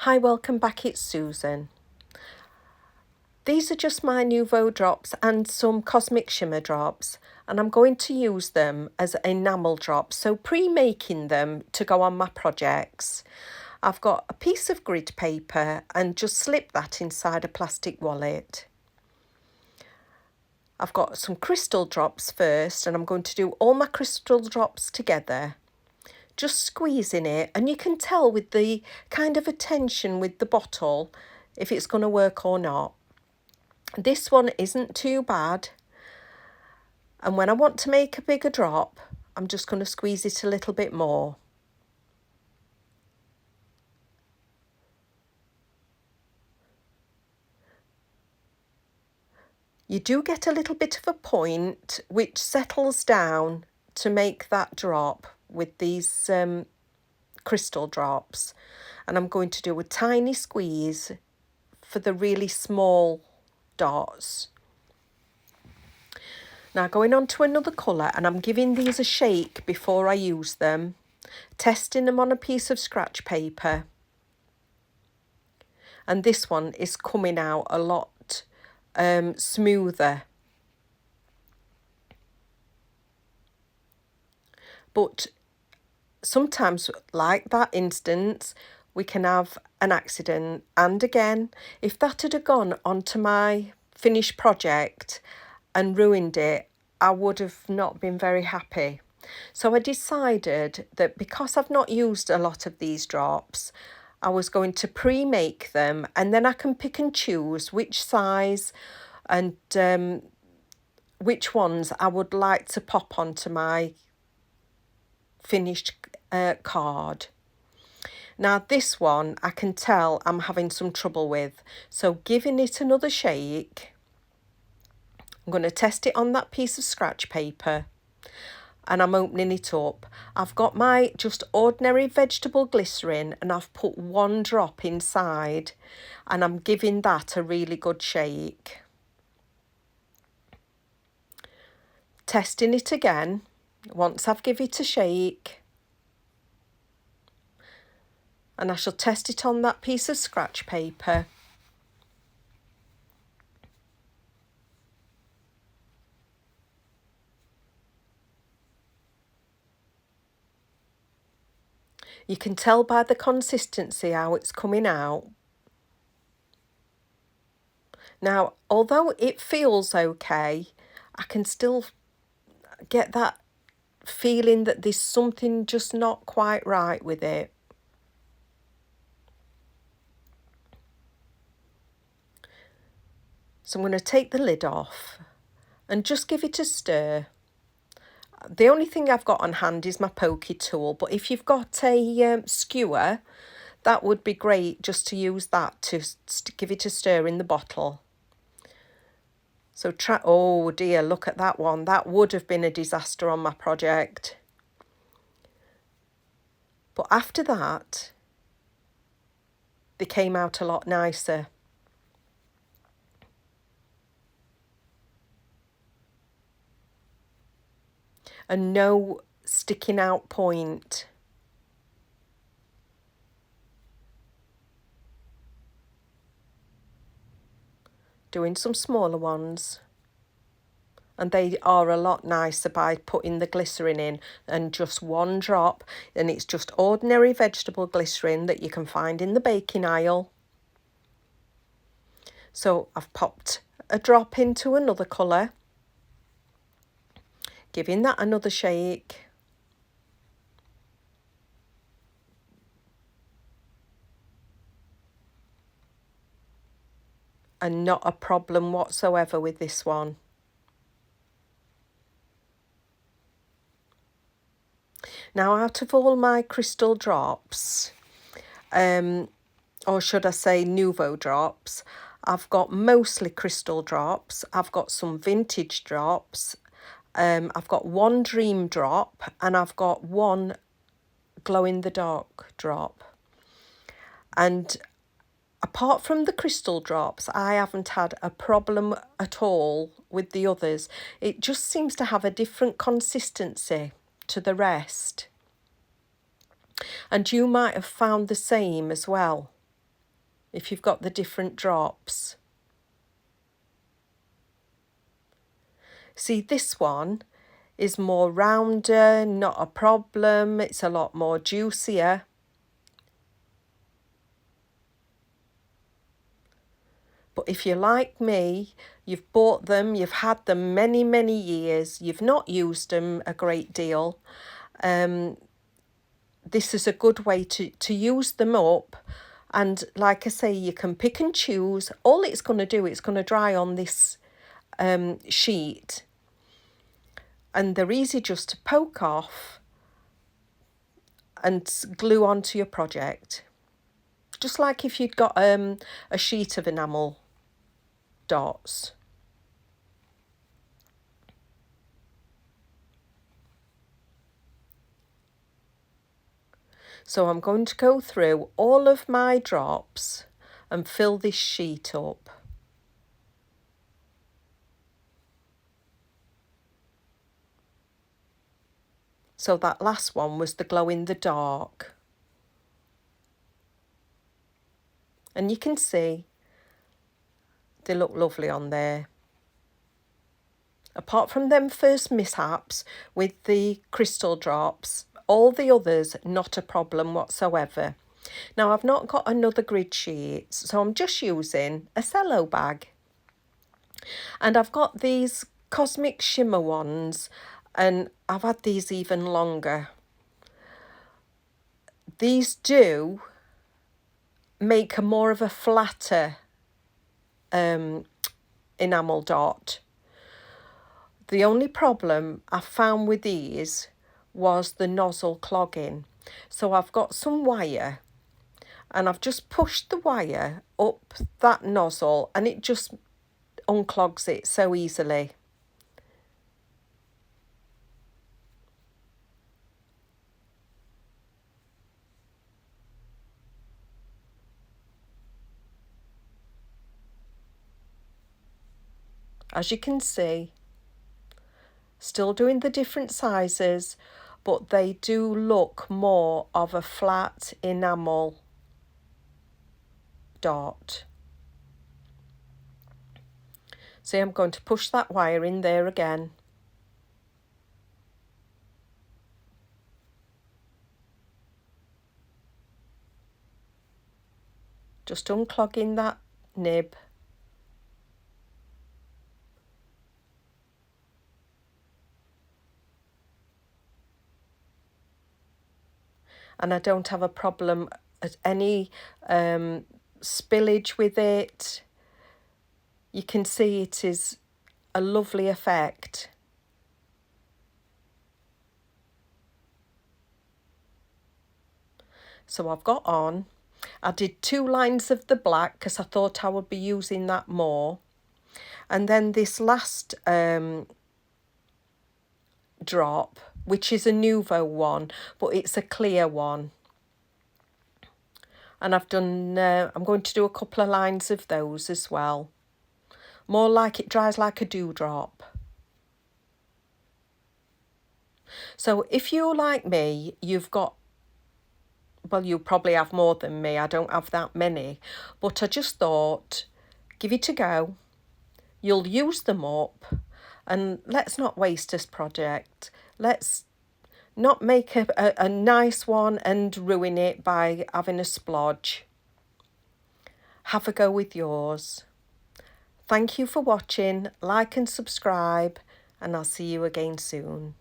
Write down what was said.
Hi, welcome back, it's Susan. These are just my Nuvo drops and some Cosmic Shimmer drops, and I'm going to use them as enamel drops, so pre-making them to go on my projects. I've got a piece of grid paper and just slip that inside a plastic wallet. I've got some crystal drops first, and I'm going to do all my crystal drops together. Just squeezing it, and you can tell with the kind of attention with the bottle if it's going to work or not. This one isn't too bad, and when I want to make a bigger drop, I'm just going to squeeze it a little bit more. You do get a little bit of a point which settles down to make that drop with these crystal drops, and I'm going to do a tiny squeeze for the really small dots. Now going on to another colour, and I'm giving these a shake before I use them, testing them on a piece of scratch paper. And this one is coming out a lot smoother. But sometimes, like that instance, we can have an accident. And again, if that had gone onto my finished project and ruined it, I would have not been very happy. So I decided that because I've not used a lot of these drops, I was going to pre-make them, and then I can pick and choose which size and which ones I would like to pop onto my finished card. Now this one I can tell I'm having some trouble with, so giving it another shake, I'm going to test it on that piece of scratch paper, and I'm opening it up. I've got my just ordinary vegetable glycerine, and I've put one drop inside, and I'm giving that a really good shake. Testing it again once I've given it a shake, and I shall test it on that piece of scratch paper. You can tell by the consistency how it's coming out. Now, although it feels okay, I can still get that feeling that there's something just not quite right with it. So I'm going to take the lid off and just give it a stir. The only thing I've got on hand is my pokey tool, but if you've got a skewer, that would be great just to use that to give it a stir in the bottle. So oh dear, look at that one. That would have been a disaster on my project. But after that, they came out a lot nicer. And no sticking out point. Doing some smaller ones, and they are a lot nicer by putting the glycerine in, and just one drop, and it's just ordinary vegetable glycerine that you can find in the baking aisle. So I've popped a drop into another colour, giving that another shake. And not a problem whatsoever with this one. Now, out of all my crystal drops, or should I say Nuvo drops, I've got mostly crystal drops. I've got some vintage drops. I've got one dream drop, and I've got one glow in the dark drop. And apart from the crystal drops, I haven't had a problem at all with the others. It just seems to have a different consistency to the rest. And you might have found the same as well. if you've got the different drops. See, this one is more rounder, not a problem. It's a lot more juicier. But if you're like me, you've bought them, you've had them many, many years, you've not used them a great deal, this is a good way to use them up. And like I say, you can pick and choose. All it's going to do, it's going to dry on this sheet. And they're easy just to poke off and glue onto your project. Just like if you'd got a sheet of enamel dots. So I'm going to go through all of my drops and fill this sheet up. So that last one was the glow in the dark. And you can see they look lovely on there. Apart from them first mishaps with the crystal drops, all the others, not a problem whatsoever. Now I've not got another grid sheet, so I'm just using a cello bag. And I've got these cosmic shimmer ones, and I've had these even longer. These do make a more of a flatter enamel dot. The only problem I found with these was the nozzle clogging. So I've got some wire and I've just pushed the wire up that nozzle and it just unclogs it so easily. As you can see, still doing the different sizes, but they do look more of a flat enamel dot. See, I'm going to push that wire in there again. Just unclogging that nib. And I don't have a problem at any spillage with it. You can see it is a lovely effect. So I've got on. I did 2 lines of the black because I thought I would be using that more. And then this last drop, which is a Nuvo one, but it's a clear one. And I've done, I'm going to do a couple of lines of those as well. More like it dries like a dewdrop. So if you're like me, you've got, well, you probably have more than me. I don't have that many. But I just thought, give it a go. You'll use them up. And let's not waste this project. Let's not make a nice one and ruin it by having a splodge. Have a go with yours. Thank you for watching. Like and subscribe, and I'll see you again soon.